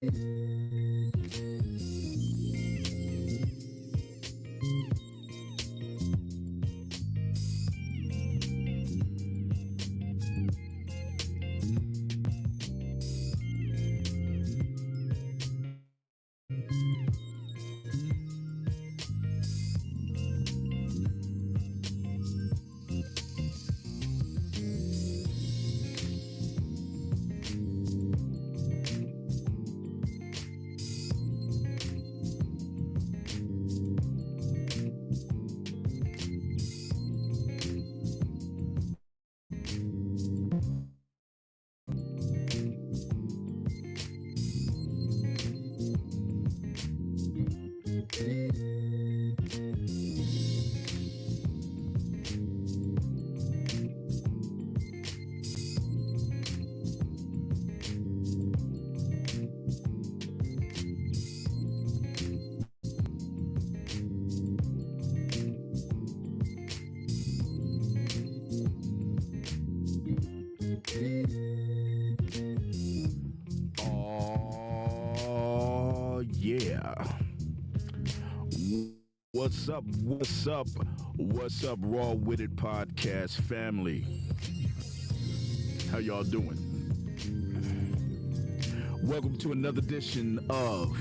Oh, yeah. What's up? What's up? What's up, Raw With It podcast family? How y'all doing? Welcome to another edition of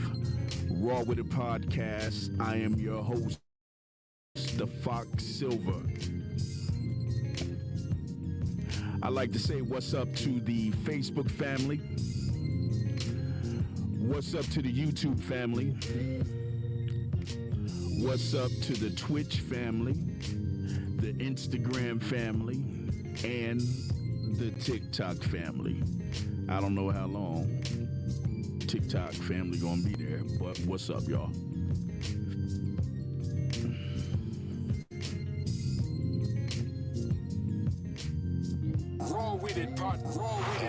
Raw With It podcast. I am your host, the Fox Silver. I like to say what's up to the Facebook family. What's up to the YouTube family? What's up to the Twitch family, the Instagram family, and the TikTok family? I don't know how long TikTok family gonna be there, but what's up, y'all?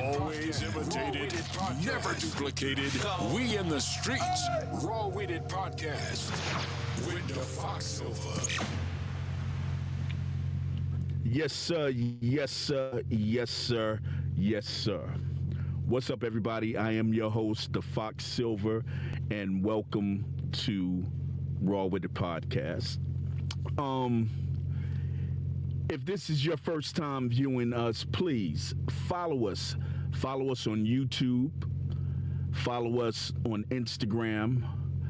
Always imitated, never duplicated. We in the streets. Raw With It podcast with the Fox Silver. Yes, sir. Yes, sir. Yes, sir. Yes, sir. What's up, everybody? I am your host, the Fox Silver, and welcome to Raw With It podcast. If this is your first time viewing us, please follow us. Follow us on YouTube. Follow us on Instagram.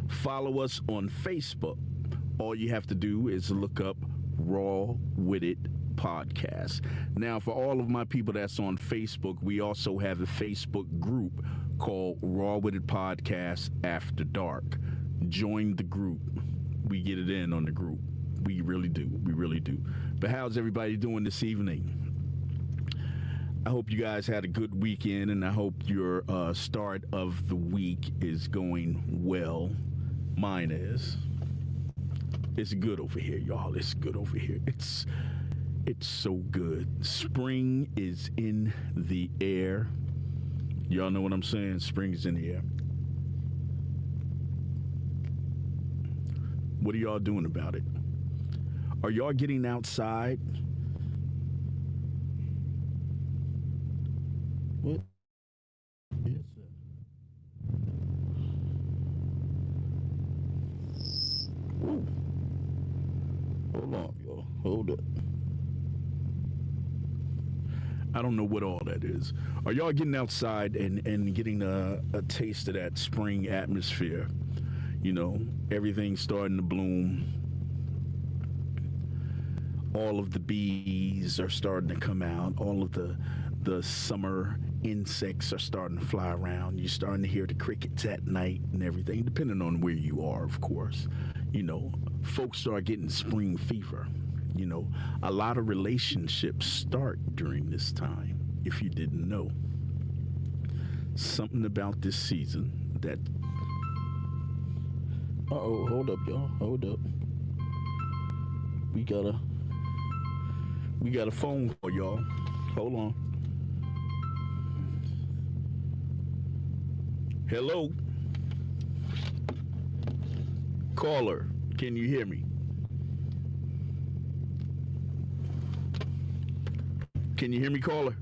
Follow us on Facebook. All you have to do is look up Raw With It podcast. Now, for all of my people that's on Facebook, we also have a Facebook group called Raw With It Podcast After Dark. Join the group. We get it in on the group. We really do. We really do. But how's everybody doing this evening? I hope you guys had a good weekend, and I hope your start of the week is going well. Mine is. It's good over here, y'all. It's good over here. It's so good. Spring is in the air. Y'all know what I'm saying? Spring is in the air. What are y'all doing about it? Are y'all getting outside? What? Yes, sir. Whoa. Hold on, y'all. Hold up. I don't know what all that is. Are y'all getting outside and getting a taste of that spring atmosphere? You know, everything's starting to bloom. All of the bees are starting to come out. All of the summer insects are starting to fly around. You're starting to hear the crickets at night and everything, depending on where you are, of course. You know, folks start getting spring fever. You know, a lot of relationships start during this time, if you didn't know. Something about this season that... Uh-oh, hold up, y'all. Hold up. We got a phone call, y'all. Hold on. Hello? Caller, can you hear me? Can you hear me, caller?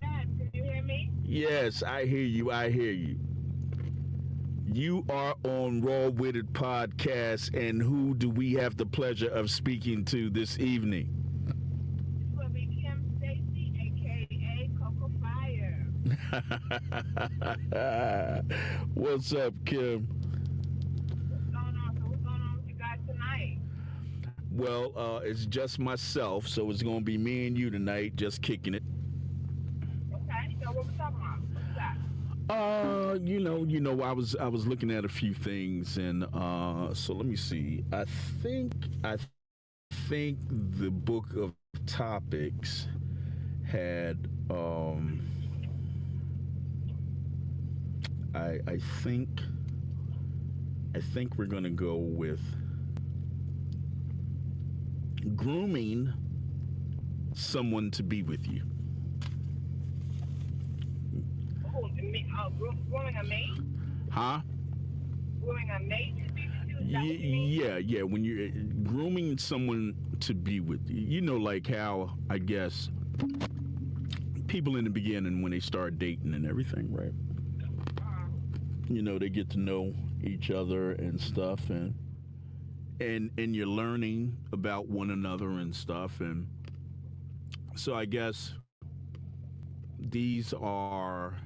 Yes, can you hear me? Yes, I hear you. I hear you. You are on Raw With It podcast, and who do we have the pleasure of speaking to this evening? It's going to be Kim Stacy, a.k.a. Coco Fire. What's up, Kim? What's going on? So what's going on with you guys tonight? Well, it's just myself, so it's gonna be me and you tonight, just kicking it. Okay, so what we talking about? What's that? I was looking at a few things, and so let me see. I think the book of topics had I think we're gonna go with grooming someone to be with you. Oh, me, grooming a mate? Huh? Grooming a mate to be with you? Is that what you mean? Yeah. When you're grooming someone to be with you, like how I guess people in the beginning when they start dating and everything, right? They get to know each other and stuff, and you're learning about one another and stuff, and so I guess these are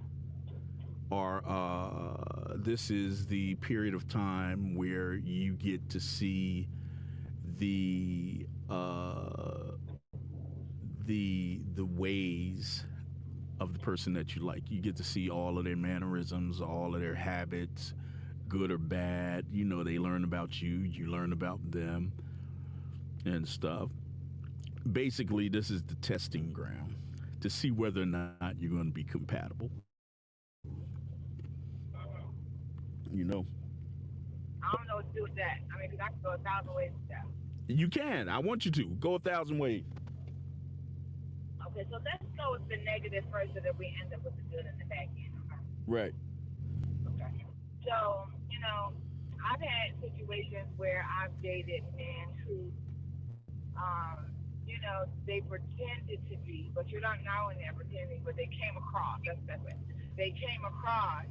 this is the period of time where you get to see the ways of the person that you like. You get to see all of their mannerisms, all of their habits, good or bad. They learn about you, you learn about them and stuff. Basically, this is the testing ground to see whether or not you're going to be compatible. You know, I don't know what to do with that. I mean, 'cause I can go 1,000 ways with that. you can. I want you to go 1,000 ways. Okay, so let's go with the negative first so that we end up with the good in the back end. Right. Okay. So, I've had situations where I've dated men who, they pretended to be, but you're not knowing they're pretending, but they came across. That's the best way. They came across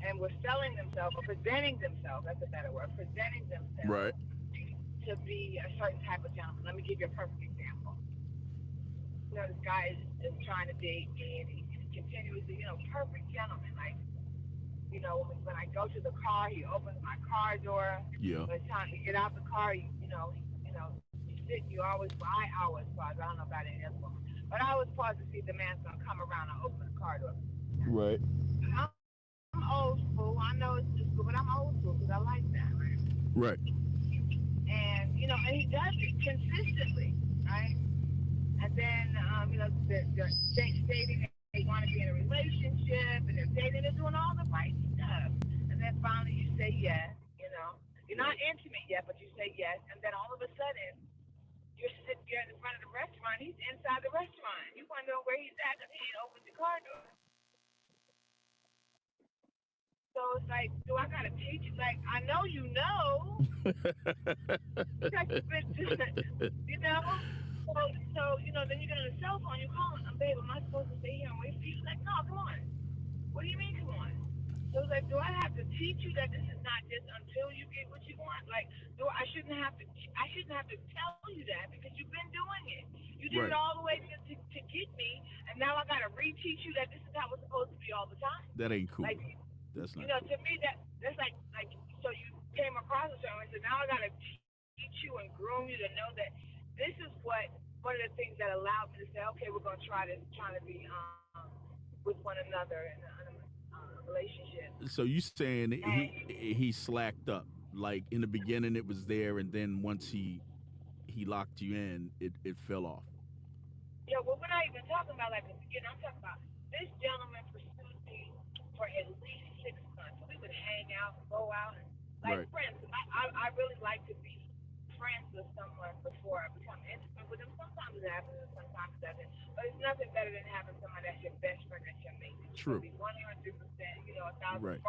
and were selling themselves or presenting themselves. That's a better word. Presenting themselves Right. to be a certain type of gentleman. Let me give you a perfect example. This guy is trying to date me, and he's continuously, perfect gentleman. Like, when I go to the car, he opens my car door. Yeah. When it's time to get out the car, you sit, I always pause. I don't know about any other woman, but I always pause to see if the man's gonna come around and open the car door. Right. I'm old school. I know it's just school, but I'm old school because I like that, right? Right. And and he does it consistently, right? And then they're stating they want to be in a relationship, and they're dating, they're doing all the right stuff, and then finally you say yes. You're not intimate yet, but you say yes, and then all of a sudden you're in the front of the restaurant. He's inside the restaurant. You want to know where he's at because he ain't opened the car door. So it's like, do I gotta teach you? Like, I know you know. Like you've been doing it, So then you get on the cell phone, you call him, babe, am I supposed to stay here and wait for you? He's like, no, come on. What do you mean, come on? So it's like, do I have to teach you that this is not just until you get what you want? Like, I shouldn't have to tell you that because you've been doing it. You did it all the way to get me, and now I gotta reteach you that this is how it's supposed to be all the time. That ain't cool. Like, that's not. To me that's like so you came across a certain way. So now I gotta teach you and groom you to know that this is one of the things that allowed me to say, okay, we're gonna trying to be with one another in a relationship. So you saying he slacked up? Like in the beginning it was there, and then once he locked you in, it fell off. Yeah, well, we're not even talking about like the beginning. I'm talking about this gentleman pursued me for at least 6 months. We would hang out, go out, like friends. I really like to be friends with someone before I become intimate with them. Sometimes it happens, and sometimes it doesn't. But it's nothing better than having somebody that's your best friend, that's your mate. It's True. 100%, 1,000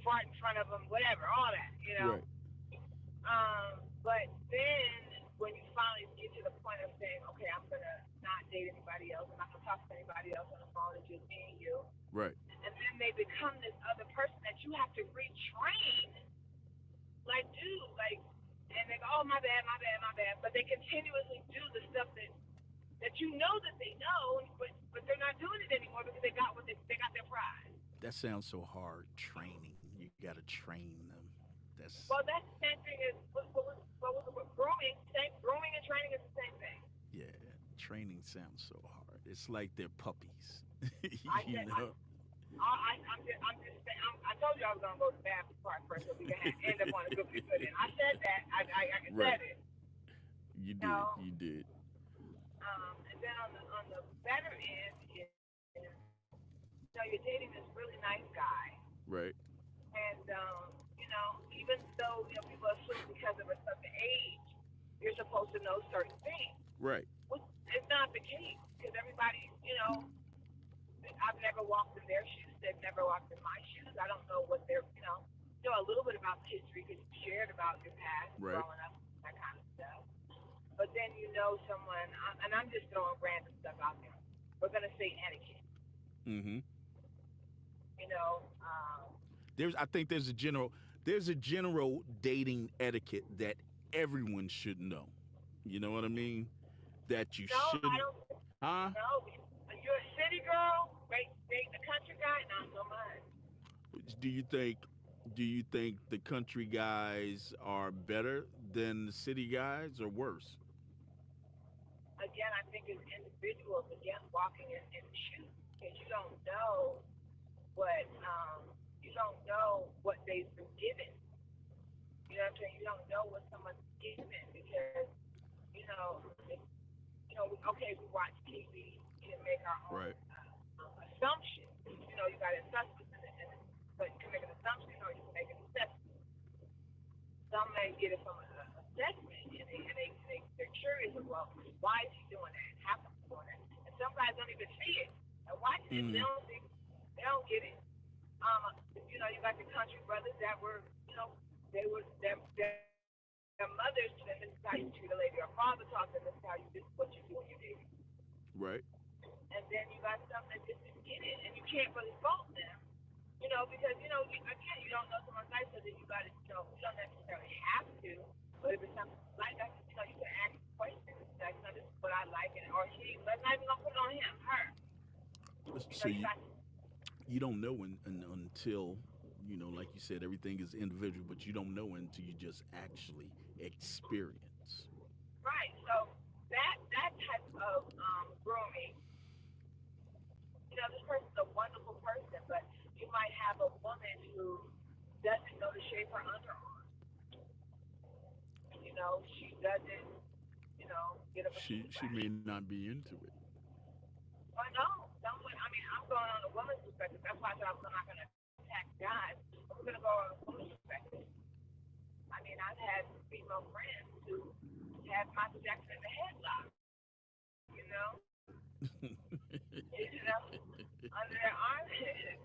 fart in front of them, whatever, all that, Right. But then when you finally get to the point of saying, okay, I'm gonna not date anybody else, I'm not gonna talk to anybody else on the phone, it's just me and you. Right. And then they become this other person that you have to retrain my bad, my bad, my bad. But they continuously do the stuff that you know that they know, but they're not doing it anymore because they got they got their prize. That sounds so hard. Training. You got to train them. That's Well, that's the same thing as grooming. Grooming and training is the same thing. yeah. Training sounds so hard. It's like they're puppies. I you said, know. I told you I was gonna go to the bathroom part first, so we can end up on a good end. I said that. I Right. said it. You did. No. You did. And then on the better end is, you're dating this really nice guy, Right. and even though people assume because of a certain age you're supposed to know certain things, Right. which is not the case because everybody, I've never walked in their shoes. They've never walked in my shoes. I don't know what they're, know a little bit about the history because you shared about your past Right. growing up, that kind of stuff. But then someone, and I'm just throwing random stuff out there. We're gonna say etiquette. Mm-hmm. You know, I think there's a general dating etiquette that everyone should know. You know what I mean? That you no, shouldn't. I don't. Huh? No, you're a city girl. Date the country guy, not so much. Do you think the country guys are better than the city guys or worse? Again, I think it's individuals again walking in the shoes because you don't know what they've been given. You know what I'm saying? You don't know what someone's given because okay, we watch TV, we can make our own Right. assumptions. You got assessments but you can make an assumption or you can make an assessment. Some may get it from an assessment and they're curious of, well, why is he doing that? How come he's doing that? And some guys don't even see it. And watching it, they don't see, they don't get it. You got the country brothers that were, they were their mothers to them, this is how you treat a lady, or father taught them, this is how you, this is what you do when you're dating. Right. And then you got some that just didn't get it, and you can't really fault them, because again, you don't know someone's life, so then you got to, you don't necessarily have to, but if it's something like that, you can ask questions, like, this is what I like, or he, let's not even gonna put it on him, her. So you don't know until like you said, everything is individual, but you don't know until you just actually experience. Right. So that type of grooming, this person's a wonderful person, but you might have a woman who doesn't know to shave her underarm. She doesn't, get up. She may not be into it. I know. I'm going on a woman's perspective. That's why I said I'm not going to attack guys. We're going to go on a woman's perspective. I've had female friends who had Michael Jackson in the headlock, under their armpits.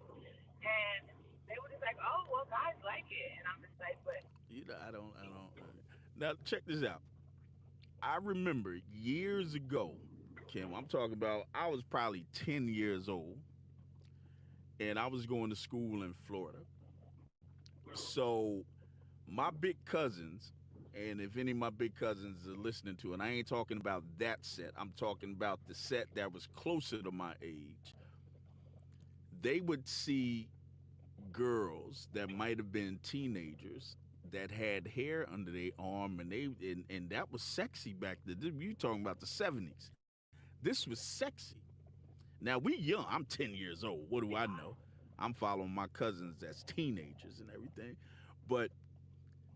And they were just like, oh, well, guys like it. And I'm just like, but. I don't. Now, check this out. I remember years ago, Kim, I'm talking about, I was probably 10 years old, and I was going to school in Florida. So my big cousins, and if any of my big cousins are listening to it, I ain't talking about that set. I'm talking about the set that was closer to my age. They would see girls that might have been teenagers that had hair under their arm, and that was sexy back then. You talking about the 70s. This was sexy. Now we young. I'm 10 years old. What do I know? I'm following my cousins as teenagers and everything. But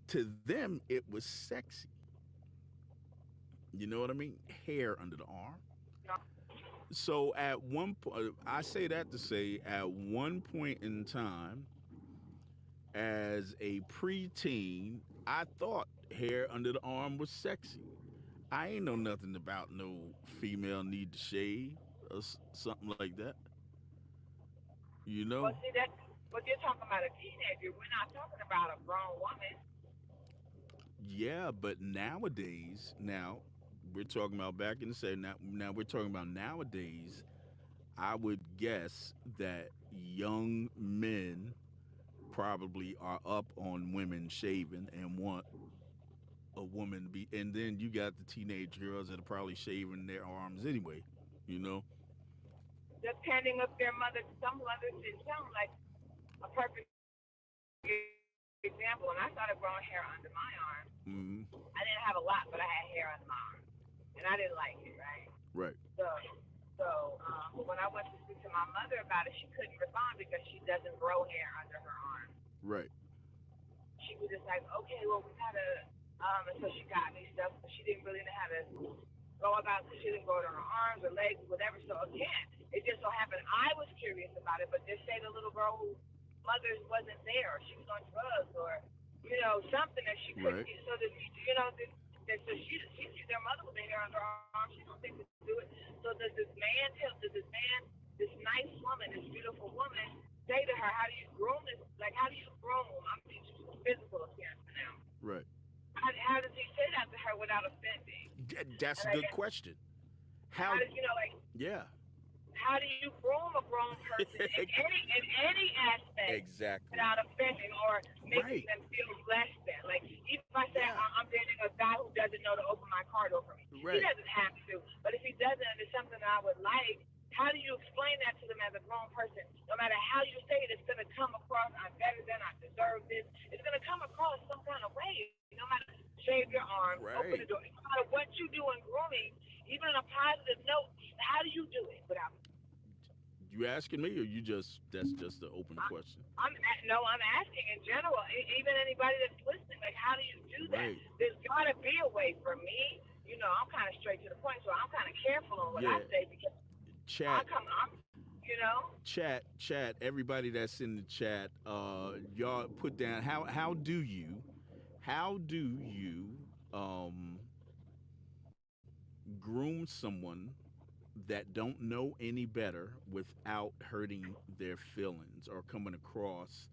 to them, it was sexy. You know what I mean? Hair under the arm. So at one point, I say that to say, at one point in time, as a preteen, I thought hair under the arm was sexy. I ain't know nothing about no female need to shave or something like that. But see, but you're talking about a teenager. We're not talking about a grown woman. Yeah, but nowadays, now we're talking about back in the day. Now we're talking about nowadays. I would guess that young men probably are up on women shaving and want a woman be, and then you got the teenage girls that are probably shaving their arms anyway, you know. Depending if their mother, some mothers didn't sound like a perfect example. When I started growing hair under my arm, Mm-hmm. I didn't have a lot, but I had hair under my arm, and I didn't like it, right? Right. So when I went to speak to my mother about it, she couldn't respond because she doesn't grow hair under her arm. Right. She was just like, okay, well, we gotta, and so she got me stuff, but she didn't really know how to go about it. She didn't go to her arms or legs, whatever. So again, it just so happened I was curious about it, but just say the little girl whose mother wasn't there, or she was on drugs, or something that she couldn't Right. get. So that so she their mother was in there under her arm. She don't think to do it. So does this man, this nice woman, this beautiful woman, say to her, how do you groom this? Like, how do you groom? I'm teaching physical appearance now. Right. How does he say that to her without offending? That's a good question. How does Yeah. how do you groom a grown person in any aspect Exactly. without offending or making Right. them feel less than? Like, even if I say I'm dating a guy who doesn't know to open my car door for me, Right. he doesn't have to. But if he doesn't, and it's something that I would like, how do you explain that to them as a grown person? No matter how you say it, it's going to come across, I'm better than, I deserve this. It's going to come across some kind of way. No matter, shave your arm, open the door. No matter what you do in grooming, even on a positive note, how do you do it without? You asking me, or that's just an open question? I'm asking in general. Even anybody that's listening, like, how do you do that? Right. There's got to be a way. For me, I'm kind of straight to the point, so I'm kind of careful on what I say because Chat. Chat. Everybody that's in the chat, y'all put down how do you groom someone that don't know any better without hurting their feelings or coming across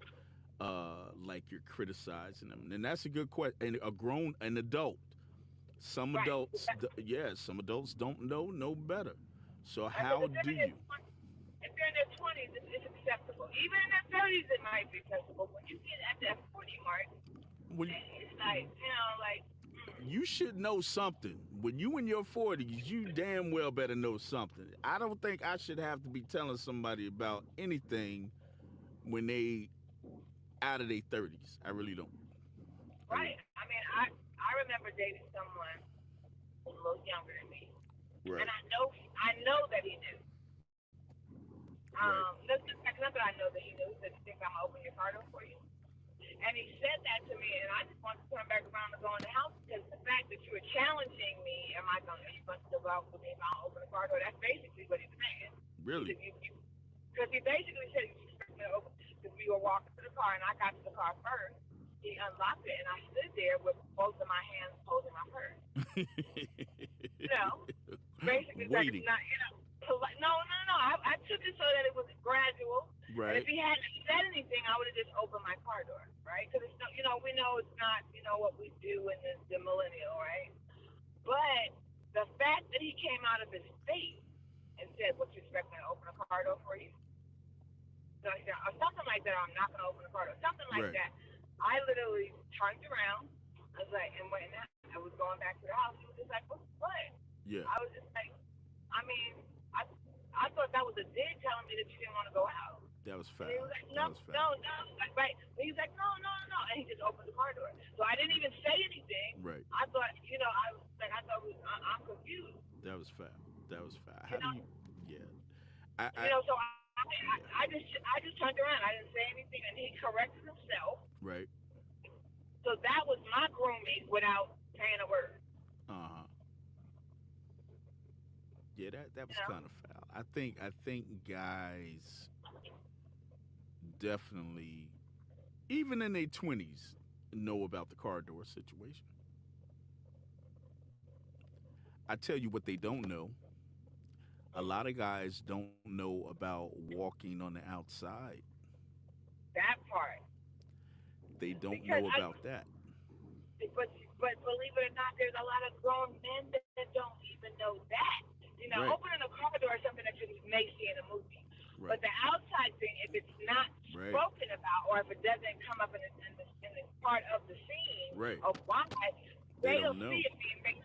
like you're criticizing them? And that's a good question. And an adult. Some Right. adults, some adults don't know no better. So Right, how but do you? If they're in their 20s, it's acceptable. Even in their 30s, it might be acceptable. When you get at that 40 mark, When it's like, you should know something. When you in your 40s, you damn well better know something. I don't think I should have to be telling somebody about anything when they out of their 30s. I really don't. right. I mean, I remember dating someone who was a little younger than me, Right. and I know that he knew. Not that I know that he knew. He said, "You think I'm gonna open your car door for you?" And he said that to me, and I just wanted to turn back around and go in the house because the fact that you were challenging me, are you going to go out with me if I don't open the car door? That's basically what he's saying. Really? Because he basically said, you expect me to open, because we were walking to the car, and I got to the car first. He unlocked it, and I stood there with both of my hands holding my purse. Basically, Waiting. No. I took it so that it was gradual. Right. And if he hadn't said anything, I would have just opened my car door, right? Because it's we know it's not, what we do in the millennial, right? But the fact that he came out of his face and said, "What, you expect me to open a car door for you?" So I said, or something like that. I'm not going to open the car door. Something like Right. that. I literally turned around. I was like, and when I was going back to the house, he was just like, "What?" Yeah. I was just like, I mean, I thought that was a dig telling me that you didn't want to go out. That was foul. And he was like, That no, was foul. like, right. And he was like, no. And he just opened the car door. So I didn't even say anything. Right. I thought, I'm confused. That was foul. That was foul. You How know? do you? Yeah. So I just turned around. I didn't say anything, and he corrected himself. Right. So that was my grooming without saying a word. Yeah, that was kind of foul. I think guys definitely, even in their 20s, know about the car door situation. I tell you what they don't know. A lot of guys don't know about walking on the outside. That part. They don't Because know about that. But believe it or not, there's a lot of grown men that don't even know that. Right. Opening a car door is something that you may see in a movie. Right. But the outside thing, if it's not spoken about, or if it doesn't come up in this part of the scene Right. of why, They they'll don't know. see it being made.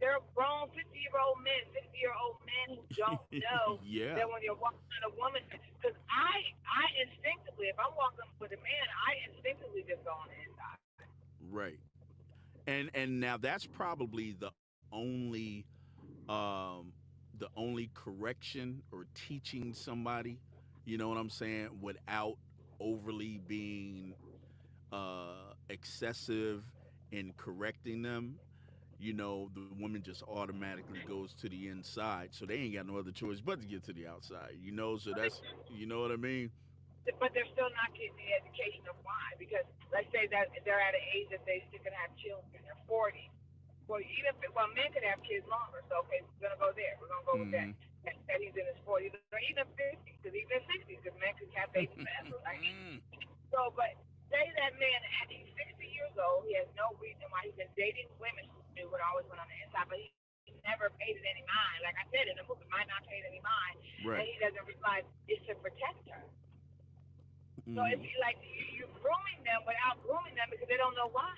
They're grown 50-year-old men, 60-year-old men who don't know Yeah. that when you're walking with a woman, because I instinctively, if I'm walking with a man, I instinctively just go on the inside. Right. And now that's probably only um the only correction or teaching somebody, you know what I'm saying, without overly being excessive in correcting them. You know, the woman just automatically goes to the inside, so they ain't got no other choice but to get to the outside, you know, so that's, you know what I mean. But they're still not getting the education of why. Because let's say that they're at an age that they still can have children. They're 40. Well, men could have kids longer. So okay, we're gonna go there. We're gonna go with that. Hmm. That he's in his 40s or even 50s, because even 60s, because men could have babies faster, right? So, but say that man, he's 60 years old. He has no reason why he's been dating women who would always went on the inside, but he never paid it any mind. Like I said in the movie, might not pay it any mind, and Right. he doesn't realize it's to protect her. So it's Hmm. like you're grooming them without grooming them because they don't know why.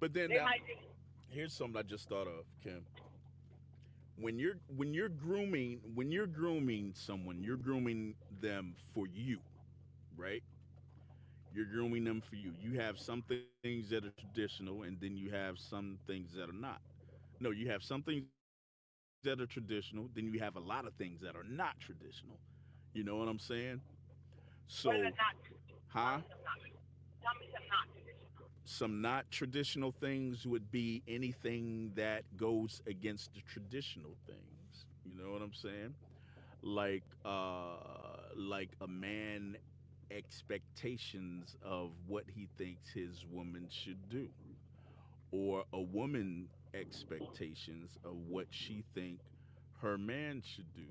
But then They now, might just here's something I just thought of, Kim. When you're grooming someone, you're grooming them for you, right? You're grooming them for you. You have some things that are traditional, and then you have some things that are not. No, you have some things that are traditional, then you have a lot of things that are not traditional. You know what I'm saying? So, what are not. huh? Tell me some not traditional. Some not traditional things would be anything that goes against the traditional things. You know what I'm saying? Like a man expectations of what he thinks his woman should do, or a woman expectations of what she think her man should do.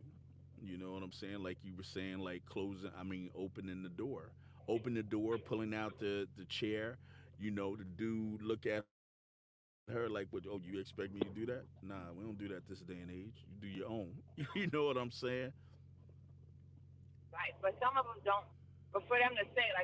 You know what I'm saying? Like you were saying, like opening the door. Open the door, pulling out the chair. You know, the dude look at her like, "What? Oh, you expect me to do that? Nah, we don't do that this day and age. You do your own." You know what I'm saying? Right. But some of them don't. But for them to say, like,